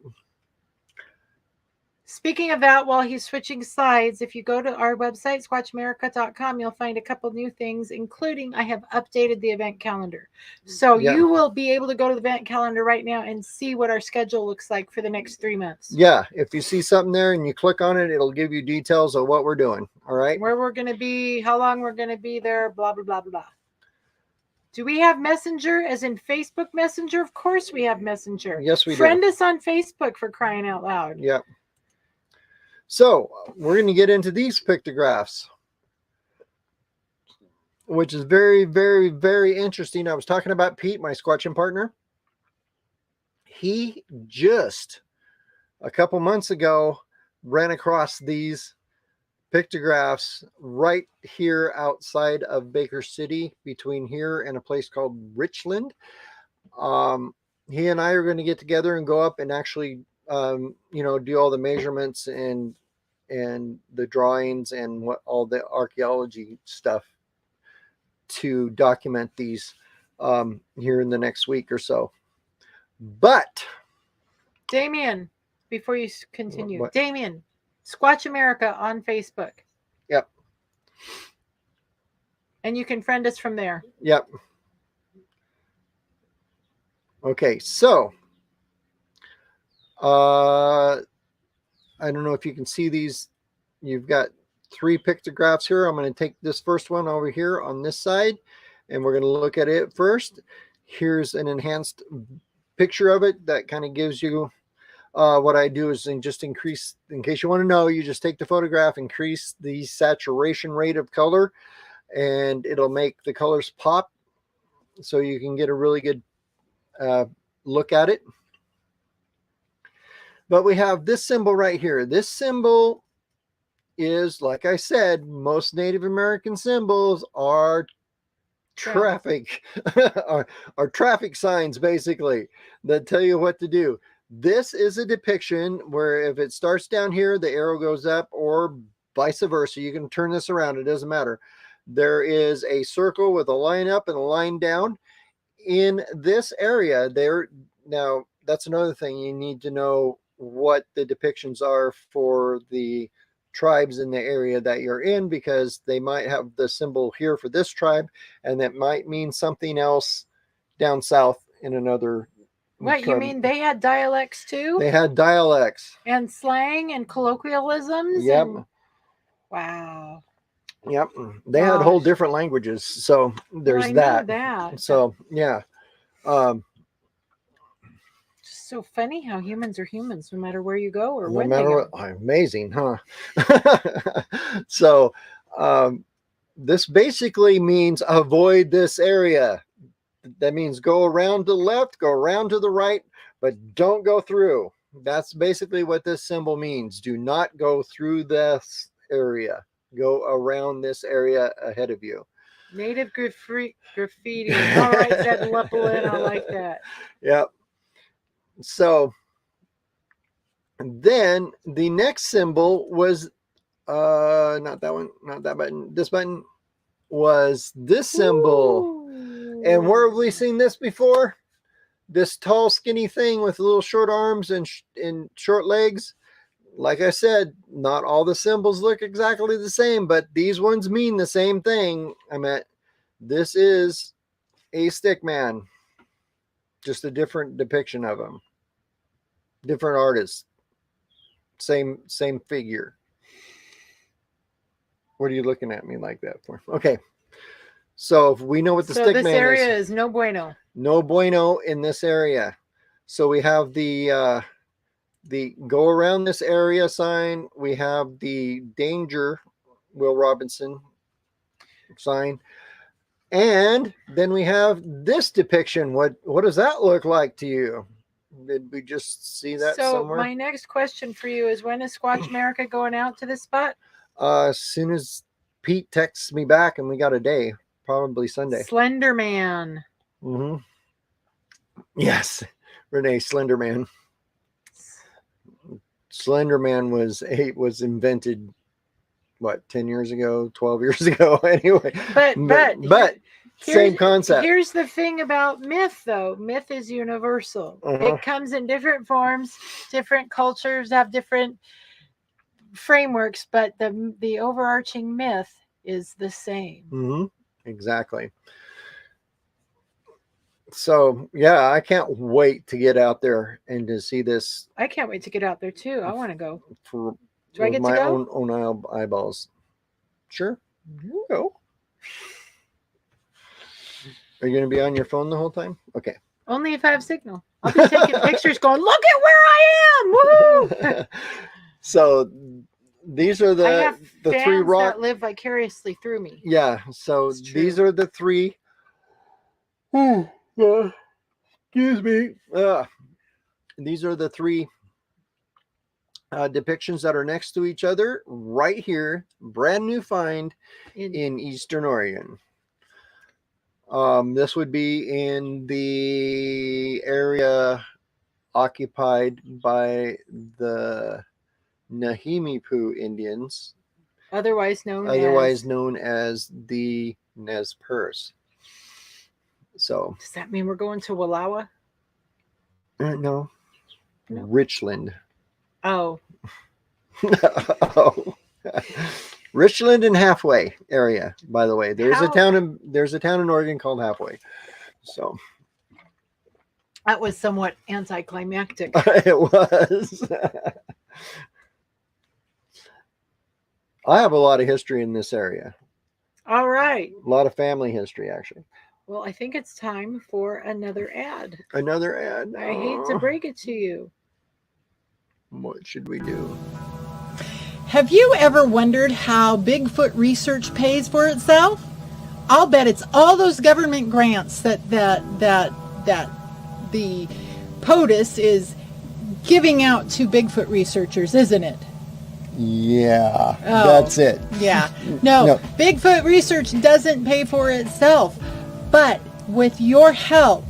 B: Speaking of that, while he's switching slides, if you go to our website, squatchamerica.com, you'll find a couple new things, including I have updated the event calendar. So you will be able to go to the event calendar right now and see what our schedule looks like for the next 3 months.
A: Yeah. If you see something there and you click on it, it'll give you details of what we're doing. All right.
B: Where we're going to be, how long we're going to be there, blah, blah, blah, blah, blah. Do we have Messenger, as in Facebook Messenger? Of course we have Messenger.
A: Yes, we do.
B: Friend us on Facebook, for crying out loud.
A: Yep. So we're going to get into these pictographs, which is very, very, very interesting. I was talking about Pete, my Squatching partner. He just a couple months ago ran across these pictographs right here outside of Baker City, between here and a place called Richland. He and I are going to get together and go up and actually do all the measurements and the drawings and what all the archaeology stuff to document these here in the next week or so. But
B: Damien, before you continue, Damien, Squatch America on Facebook.
A: Yep.
B: And you can friend us from there.
A: Yep. Okay, so I don't know if you can see these. You've got 3 pictographs here. I'm going to take this first one over here on this side, and we're going to look at it first. Here's an enhanced picture of it that kind of gives you what I do is just increase, in case you want to know, you just take the photograph, increase the saturation rate of color, and it'll make the colors pop so you can get a really good look at it. But we have this symbol right here. This symbol is, like I said, most Native American symbols are traffic, are traffic signs, basically, that tell you what to do. This is a depiction where if it starts down here, the arrow goes up, or vice versa. You can turn this around. It doesn't matter. There is a circle with a line up and a line down in this area there. Now, that's another thing. You need to know what the depictions are for the tribes in the area that you're in, because they might have the symbol here for this tribe, and that might mean something else down south in another.
B: What, you mean they had dialects too?
A: They had dialects.
B: And slang and colloquialisms?
A: Yep.
B: And... Wow.
A: Yep. They had whole different languages. So there's
B: that.
A: So, yeah.
B: Just so funny how humans are humans no matter where you go or
A: No
B: when
A: matter
B: they go.
A: what. Amazing, huh? So this basically means avoid this area. That means go around to the left, go around to the right, but don't go through. That's basically what this symbol means. Do not go through this area. Go around this area ahead of you.
B: Native graffiti. All right, that Lepelin, I like that.
A: Yep. So then the next symbol was not that one, not that button. This button was this symbol.
B: Ooh.
A: And where have we seen this before? This tall, skinny thing with little short arms and short legs. Like I said, not all the symbols look exactly the same, but these ones mean the same thing. I meant this is a stick man. Just a different depiction of him. Different artist. Same figure. What are you looking at me like that for? Okay. So if we know what the stick man is.
B: So this area is no bueno.
A: No bueno in this area. So we have the go around this area sign. We have the danger Will Robinson sign. And then we have this depiction. What does that look like to you? Did we just see that somewhere?
B: So my next question for you is, when is Squatch America going out to this spot?
A: As soon as Pete texts me back and we got a day. Probably Sunday.
B: Slender Man.
A: Mm-hmm. Yes, Renee, Slender Man. Slender Man was invented, what, 10 years ago, 12 years ago, anyway. But same concept.
B: Here's the thing about myth, though. Myth is universal. It comes in different forms. Different cultures have different frameworks, but the overarching myth is the same.
A: Mm-hmm. Exactly. So, yeah, I can't wait to get out there and to see this.
B: I can't wait to get out there, too. I want to go.
A: Do I get my to go? own eyeballs. Sure. You go. Are you going to be on your phone the whole time? Okay.
B: Only if I have signal. I'll be taking pictures going, look at where I am! Woo!
A: So these are the three rock
B: that live vicariously through me.
A: Yeah. So these are the three. Excuse me. These are the three depictions that are next to each other right here. Brand new find in Eastern Oregon. This would be in the area occupied by the Nahimipu Indians, otherwise known as the Nez Perce. So
B: does that mean we're going to Wallowa?
A: No. Richland.
B: Oh.
A: Oh. Richland and Halfway area, by the way. There's a town in Oregon called Halfway. So
B: That was somewhat anticlimactic.
A: it was. I have a lot of history in this area.
B: All right.
A: A lot of family history, actually.
B: Well, I think it's time for another ad.
A: Another ad.
B: I hate to break it to you.
A: What should we do?
E: Have you ever wondered how Bigfoot research pays for itself? I'll bet it's all those government grants that the POTUS is giving out to Bigfoot researchers, isn't it?
A: Yeah,
E: Oh.
A: that's it.
E: Yeah. No,
A: No.
E: Bigfoot research doesn't pay for itself, but with your help,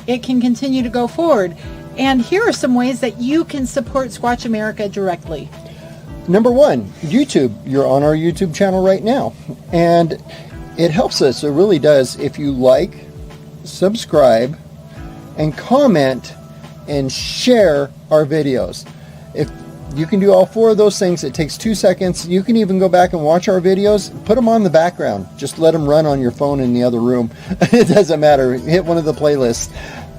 E: it can continue to go forward. And here are some ways that you can support Squatch America directly.
A: Number one, YouTube. You're on our YouTube channel right now. And it helps us. It really does. If you like, subscribe, and comment and share our videos. If you can do all four of those things, it takes 2 seconds. You can even go back and watch our videos. Put them on the background. Just let them run on your phone in the other room. It doesn't matter. Hit one of the playlists.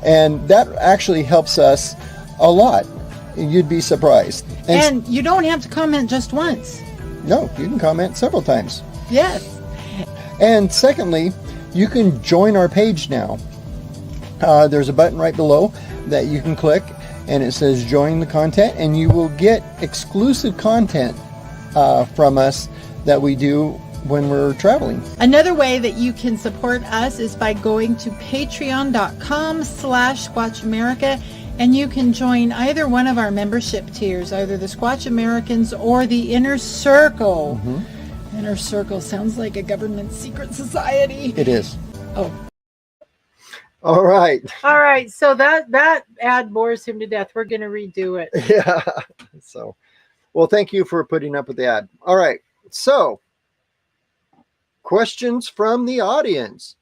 A: And that actually helps us a lot. You'd be surprised.
E: And you don't have to comment just once.
A: No, you can comment several times.
E: Yes.
A: And secondly, you can join our page now. There's a button right below that you can click, and it says join the content, and you will get exclusive content from us that we do when we're traveling.
E: Another way that you can support us is by going to patreon.com/Squatch America, and you can join either one of our membership tiers, either the Squatch Americans or the Inner Circle.
A: Mm-hmm.
E: Inner Circle sounds like a government secret society.
A: It is.
E: Oh.
A: All right.
B: All right. So that ad bores him to death. We're going to redo it.
A: Yeah. So, well, thank you for putting up with the ad. All right. So, questions from the audience.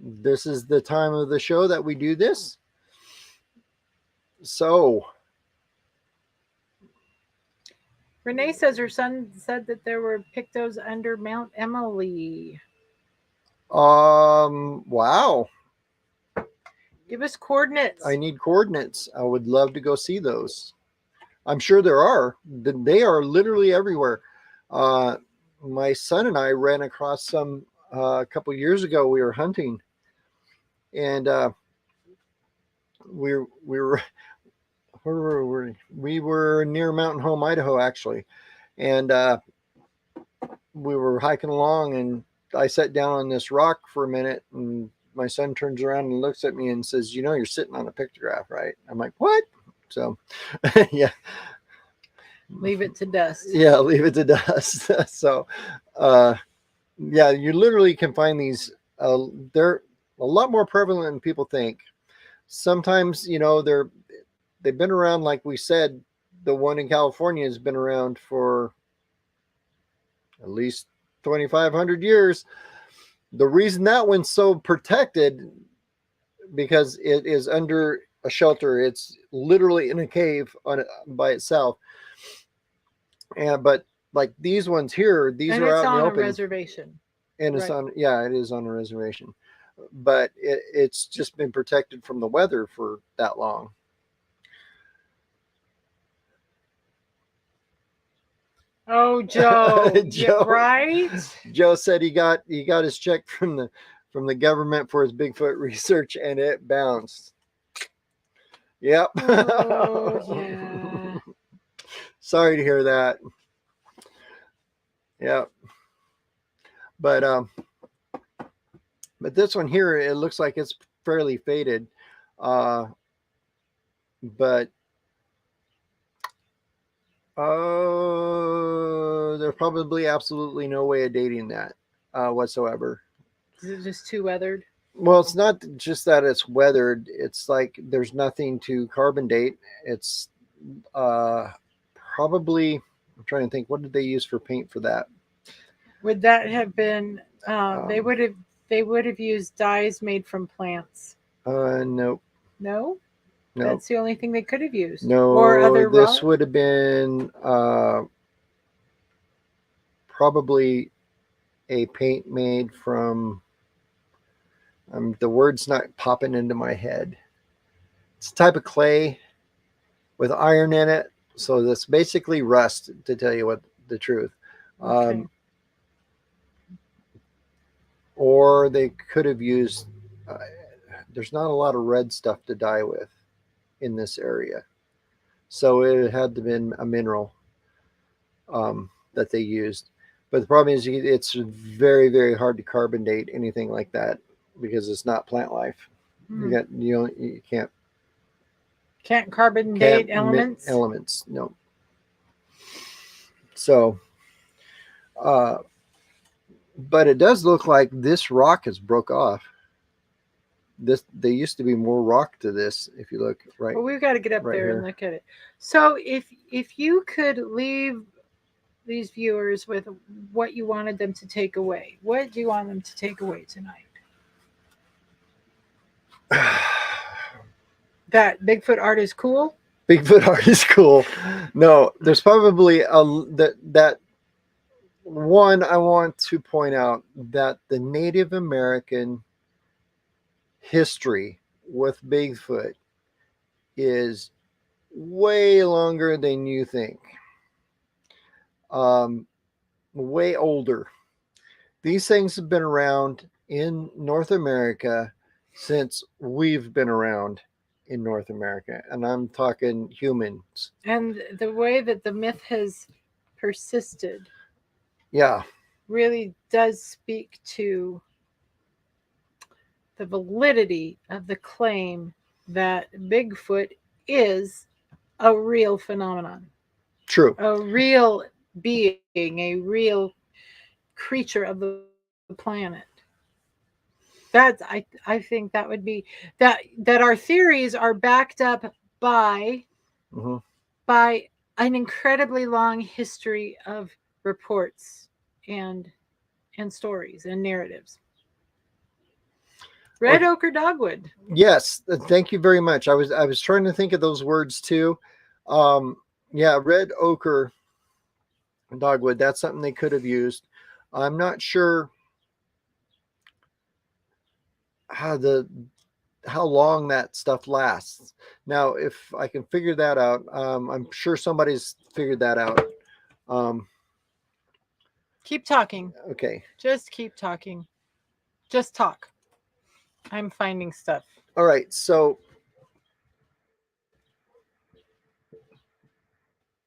A: This is the time of the show that we do this. So,
B: Renee says her son said that there were pictos under Mount Emily.
A: wow.
B: Give us coordinates.
A: I need coordinates. I would love to go see those. I'm sure there are. They are literally everywhere. My son and I ran across some a couple years ago. We were hunting, and we were where were we? We were near Mountain Home, Idaho, actually, and we were hiking along, and I sat down on this rock for a minute, and my son turns around and looks at me and says, "You know, you're sitting on a pictograph, right?" I'm like, "What?" So, yeah.
B: Leave it to dust.
A: Yeah, leave it to dust. So, yeah, you literally can find these. They're a lot more prevalent than people think. Sometimes, you know, they've been around, like we said. The one in California has been around for at least 2,500 years. The reason that one's so protected, because it is under a shelter. It's literally in a cave by itself. But like these ones here, these
B: And
A: are
B: it's
A: out in
B: on
A: the
B: a
A: open.
B: reservation.
A: And it's
B: right.
A: on, yeah, it is on a reservation. But it's just been protected from the weather for that long.
B: Oh, Joe.
A: Joe.
B: Yeah, right?
A: Joe said he got his check from the government for his Bigfoot research, and it bounced. Yep.
B: Oh, yeah.
A: Sorry to hear that. Yeah. But this one here, it looks like it's fairly faded. But there's probably absolutely no way of dating that whatsoever.
B: Is it just too weathered?
A: Well, it's not just that it's weathered. It's like there's nothing to carbon date. It's probably, I'm trying to think, what did they use for paint for that?
B: Would that have been? They would have used dyes made from plants.
A: Nope.
B: No.
A: No,
B: That's the only thing they could have used.
A: no.
B: Or other
A: This
B: raw.
A: would have been probably a paint made from. The word's not popping into my head. It's a type of clay with iron in it, so that's basically rust. To tell you what the truth.
B: Okay.
A: Or they could have used. There's not a lot of red stuff to dye with in this area, so it had to have been a mineral that they used. But the problem is, it's very, very hard to carbon date anything like that because it's not plant life. You
B: Can't carbon date elements.
A: Elements, no. So, but it does look like this rock has broke off. There used to be more rock to this. If you look right,
B: Well, we've got to get up
A: right
B: there
A: here.
B: and look at it. So if you could leave these viewers with what you wanted them to take away, what do you want them to take away tonight? That Bigfoot art is cool.
A: Bigfoot art is cool. No, there's probably that one. I want to point out that the Native American history with Bigfoot is way longer than you think. Way older. These things have been around in North America since we've been around in North America, and I'm talking humans.
B: And the way that the myth has persisted,
A: yeah,
B: really does speak to the validity of the claim that Bigfoot is a real phenomenon.
A: True.
B: A real being, a real creature of the planet. That's I think that would be that our theories are backed up by by an incredibly long history of reports and stories and narratives. Red oak or dogwood?
A: Yes, thank you very much. I was trying to think of those words too. Yeah, red ochre dogwood. That's something they could have used. I'm not sure how long that stuff lasts. Now, if I can figure that out, I'm sure somebody's figured that out.
B: Keep talking.
A: Okay.
B: Just keep talking. Just talk. I'm finding stuff.
A: All right. So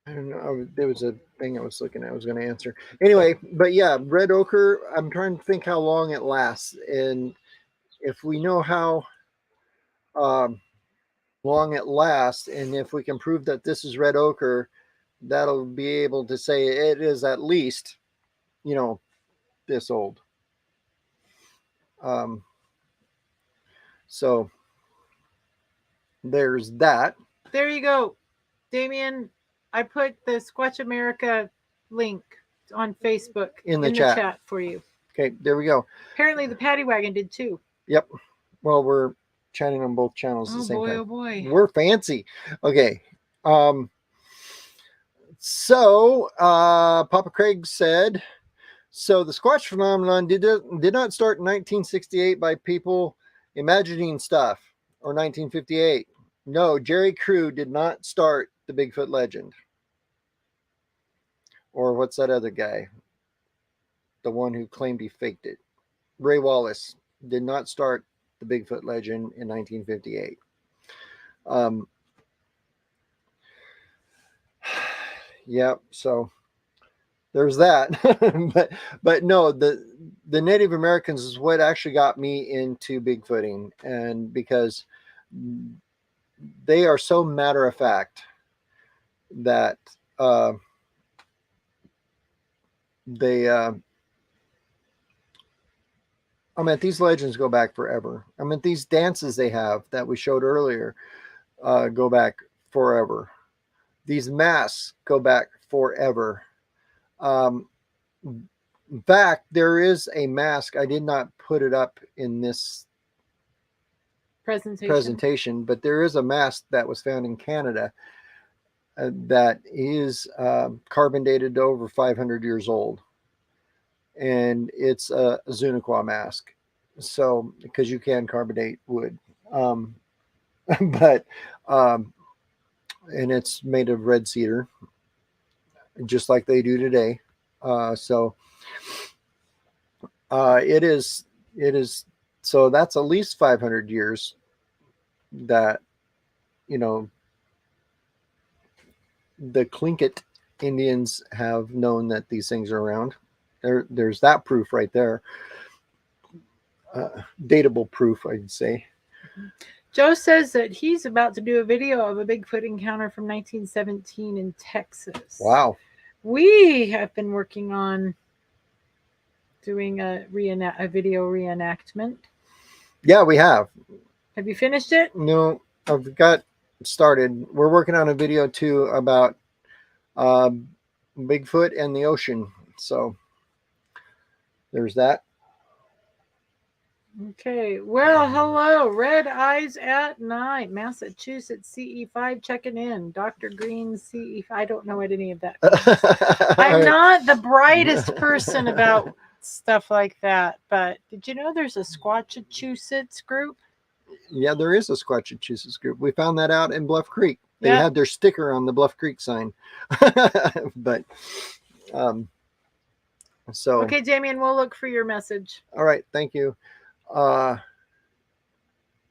A: I don't know. There was a thing I was looking at. I was going to answer anyway. But yeah, red ochre. I'm trying to think how long it lasts, and if we know how long it lasts, and if we can prove that this is red ochre, that'll be able to say it is at least, this old. So there's that.
B: There you go, Damien. I put the Squatch America link on Facebook
A: in the chat
B: for you.
A: Okay, there we go.
B: Apparently the Paddy Wagon did too.
A: Yep. Well, we're chatting on both channels at the same time.
B: Oh boy.
A: We're fancy. Okay. So Papa Craig said, so the Squatch phenomenon did not start in 1968 by people imagining stuff, or 1958. No, Jerry Crew did not start the Bigfoot legend. Or what's that other guy? The one who claimed he faked it. Ray Wallace did not start the Bigfoot legend in 1958. Yeah, so there's that. but no, the Native Americans is what actually got me into Bigfooting, and because they are so matter of fact that these legends go back forever. These dances they have that we showed earlier go back forever. These masks go back forever. In fact, there is a mask. I did not put it up in this
B: presentation.
A: But there is a mask that was found in Canada that is carbon dated to over 500 years old, and it's a Zunichua mask. So because you can carbonate wood, but and it's made of red cedar, just like they do today. It is. So that's at least 500 years that, the Tlingit Indians have known that these things are around. There's that proof right there. Datable proof, I'd say.
B: Joe says that he's about to do a video of a Bigfoot encounter from 1917 in Texas.
A: Wow.
B: We have been working on doing a video reenactment.
A: Yeah, we have.
B: Have you finished it?
A: No, I've got started. We're working on a video too about Bigfoot and the ocean. So there's that.
B: Okay. Well, hello. Red Eyes at Night, Massachusetts, CE5 checking in. Dr. Green, CE5. I don't know what any of that means. I'm not the brightest person about stuff like that, but did you know there's a Squatchachusetts group?
A: Yeah, there is a Squatchachusetts group. We found that out in Bluff Creek. They
B: Yeah.
A: had their sticker on the Bluff Creek sign. But so
B: Okay, Damien, we'll look for your message.
A: all right, thank you.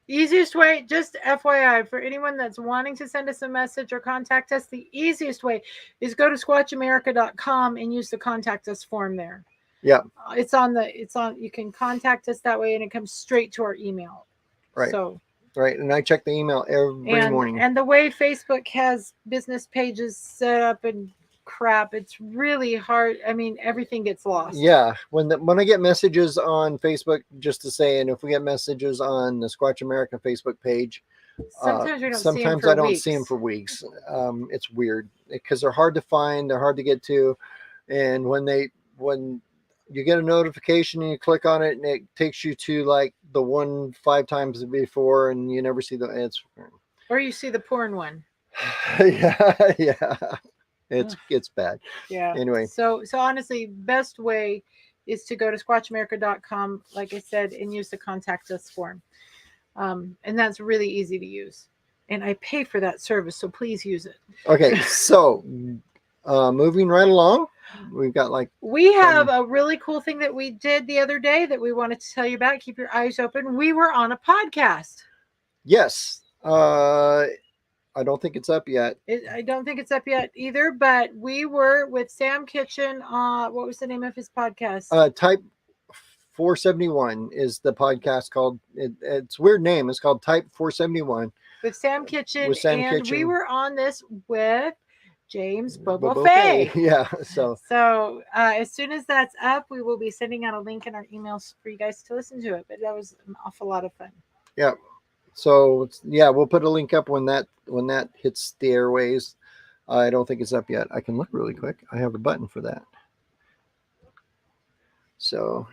B: Easiest way, just FYI, for anyone that's wanting to send us a message or contact us, the easiest way is go to squatchamerica.com and use the contact us form there.
A: Yeah.
B: You can contact us that way and it comes straight to our email.
A: Right.
B: So
A: Right, and I check the email every morning.
B: And the way Facebook has business pages set up and crap, it's really hard. I mean, everything gets lost.
A: Yeah, when I get messages on Facebook, just to say, and if we get messages on the Squatch America Facebook page,
B: Sometimes we don't see them
A: sometimes
B: for
A: I don't
B: weeks.
A: see them for weeks. It's weird because they're hard to find, they're hard to get to, and when you get a notification and you click on it and it takes you to like the one 5 times before and you never see it's
B: Or you see the porn one.
A: yeah. It's bad.
B: Yeah.
A: Anyway.
B: So honestly, best way is to go to squatchamerica.com, like I said, and use the contact us form. And that's really easy to use. And I pay for that service, so please use it.
A: Okay, so moving right along, we've got
B: we have a really cool thing that we did the other day that we wanted to tell you about. Keep your eyes open. We were on a podcast.
A: Yes. I don't think it's up yet.
B: I don't think it's up yet either, but we were with Sam Kitchen. What was the name of his podcast?
A: Type 471 is the podcast called. It's a weird name. It's called Type 471.
B: With Sam Kitchen.
A: Kitchen.
B: We were on this with James Bobo Fay.
A: Yeah. So
B: as soon as that's up, we will be sending out a link in our emails for you guys to listen to it. But that was an awful lot of fun.
A: Yeah. So yeah, we'll put a link up when that hits the airways. I don't think it's up yet. I can look really quick. I have a button for that. So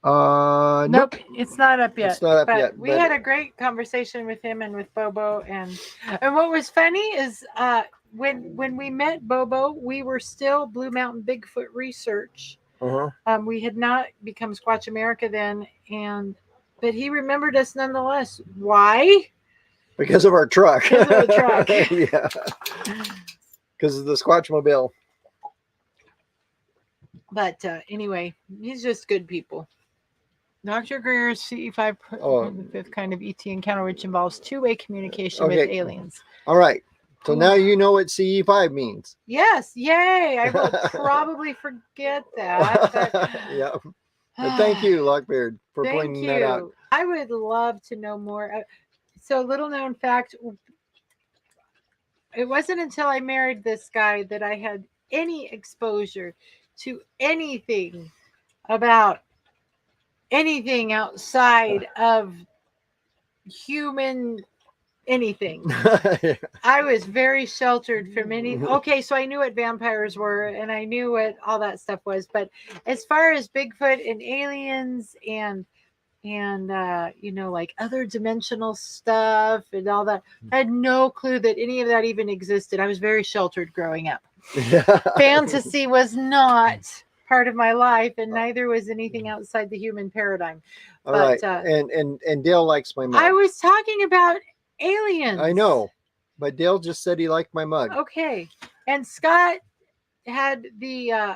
B: nope, it's not up yet.
A: It's not up yet.
B: We had a great conversation with him and with Bobo, and what was funny is when we met Bobo, we were still Blue Mountain Bigfoot Research.
A: Uh-huh.
B: We had not become Squatch America then, but he remembered us nonetheless. Why?
A: Because of our truck.
B: Because of the truck.
A: Yeah. Because of the Squatch Mobile.
B: But anyway, he's just good people. Dr. Greer's CE5, the fifth kind of ET encounter, which involves two-way communication with aliens.
A: All right. So now you know what CE5 means.
B: Yes. Yay. I will probably forget that. But,
A: yeah. But thank you, Lockbeard, for pointing that out.
B: I would love to know more. So, little known fact, it wasn't until I married this guy that I had any exposure to anything about anything outside of human anything. I was very sheltered from any. Okay, so I knew what vampires were and I knew what all that stuff was, but as far as Bigfoot and aliens and and like other dimensional stuff and all that. I had no clue that any of that even existed. I was very sheltered growing up. Fantasy was not part of my life, and neither was anything outside the human paradigm.
A: All
B: But
A: right. And Dale likes my mug.
B: I was talking about aliens.
A: I know, but Dale just said he liked my mug.
B: Okay. And Scott had the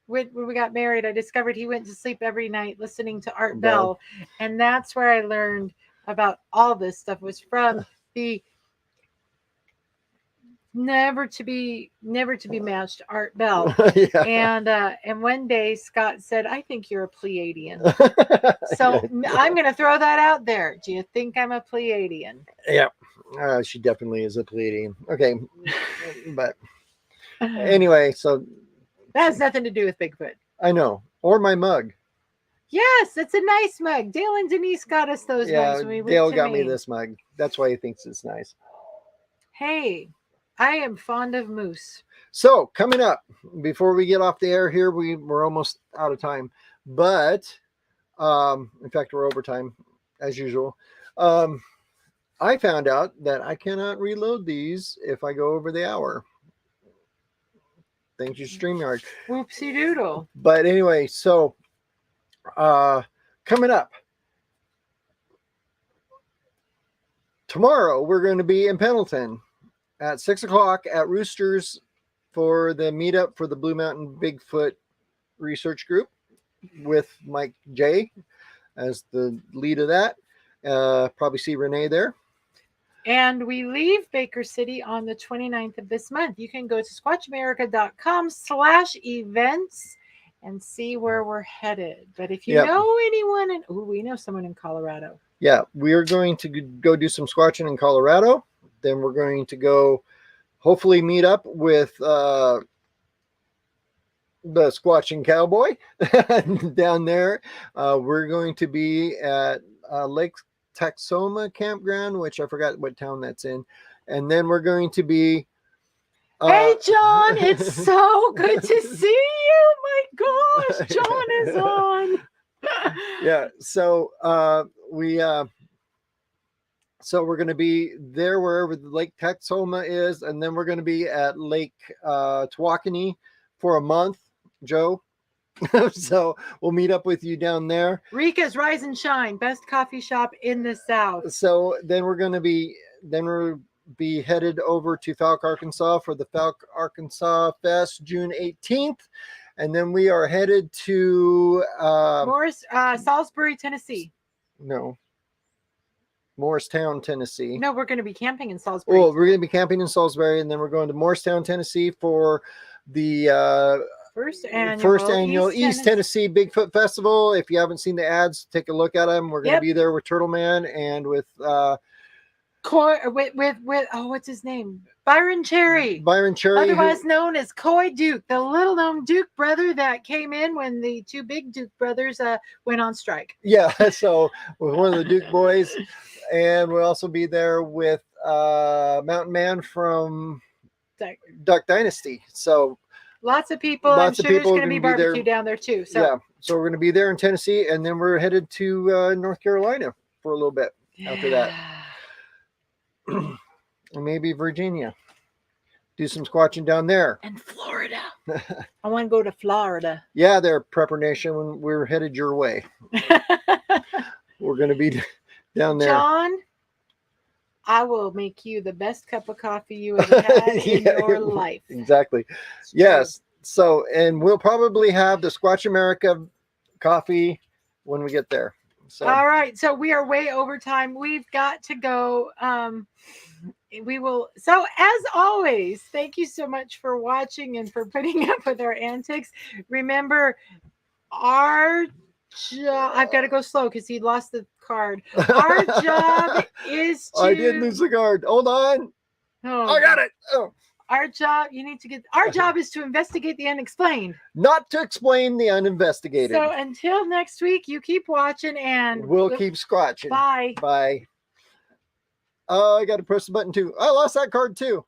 B: when we got married, I discovered he went to sleep every night listening to Art Bell, and that's where I learned about all this stuff. Was from the never to be matched Art Bell.
A: Yeah.
B: And one day Scott said, "I think you're a Pleiadian." So I'm going to throw that out there. Do you think I'm a Pleiadian?
A: Yeah, she definitely is a Pleiadian. Okay, but anyway, so
B: that has nothing to do with Bigfoot.
A: I know, or my mug.
B: Yes, it's a nice mug. Dale and Denise got us those mugs when we went
A: Dale
B: to
A: got me
B: Maine.
A: this mug. That's why he thinks it's nice.
B: Hey, I am fond of moose.
A: So coming up, before we get off the air here, we're almost out of time, but in fact, we're over time as usual. I found out that I cannot reload these if I go over the hour. Thank you, StreamYard.
B: Whoopsie doodle.
A: But anyway, so coming up tomorrow, we're going to be in Pendleton at 6:00 at Roosters for the meetup for the Blue Mountain Bigfoot Research Group with Mike J as the lead of that. Probably see Renee there.
B: And we leave Baker City on the 29th of this month. You can go to squatchamerica.com/events and see where we're headed. But if you know anyone, we know someone in Colorado.
A: Yeah, we are going to go do some squatching in Colorado. Then we're going to go hopefully meet up with the Squatching Cowboy down there. We're going to be at Lake Texoma Campground, which I forgot what town that's in. And then we're going to be...
B: hey, John, it's so good to see you. My gosh, John is on.
A: Yeah, so so we're going to be there wherever the Lake Texoma is, and then we're going to be at Lake Tawakoni for a month, Joe. So we'll meet up with you down there.
B: Rika's Rise and Shine, best coffee shop in the South.
A: So then we're going to be headed over to Falk, Arkansas for the Falk, Arkansas Fest, June 18th. And then we are headed to
B: Salisbury, Tennessee.
A: No. Morristown, Tennessee.
B: No, we're going to be camping in Salisbury.
A: Well, we're going to be camping in Salisbury, and then we're going to Morristown, Tennessee for the first annual East Tennessee Bigfoot Festival. If you haven't seen the ads, take a look at them. We're going to be there with Turtle Man and with
B: what's his name? Byron Cherry, otherwise known as Coy Duke, the little known Duke brother that came in when the two big Duke brothers went on strike.
A: Yeah, so with one of the Duke boys, and we'll also be there with Mountain Man from Duck Dynasty. So
B: lots of people. I'm sure there's going to be barbecue down there too. So
A: yeah, so we're going to be there in Tennessee, and then we're headed to North Carolina for a little bit after that. And maybe Virginia. Do some squatching down there.
B: And Florida. I want to go to Florida.
A: Yeah, there, Prepper Nation. When we're headed your way. We're going to be down there.
B: John, I will make you the best cup of coffee you ever had in your life.
A: Exactly. Yes. So, and we'll probably have the Squatch America coffee when we get there. So.
B: All right. So we are way over time. We've got to go. We will. So as always, thank you so much for watching and for putting up with our antics. Remember, our job, I've got to go slow because he lost the card. Our job is to.
A: I did lose the card. Hold on.
B: Oh,
A: I got it. Oh.
B: Our job, our job is to investigate the unexplained.
A: Not to explain the uninvestigated.
B: So until next week, you keep watching and
A: we'll keep squatching.
B: Bye.
A: Bye. Oh, I got to press the button too. I lost that card too.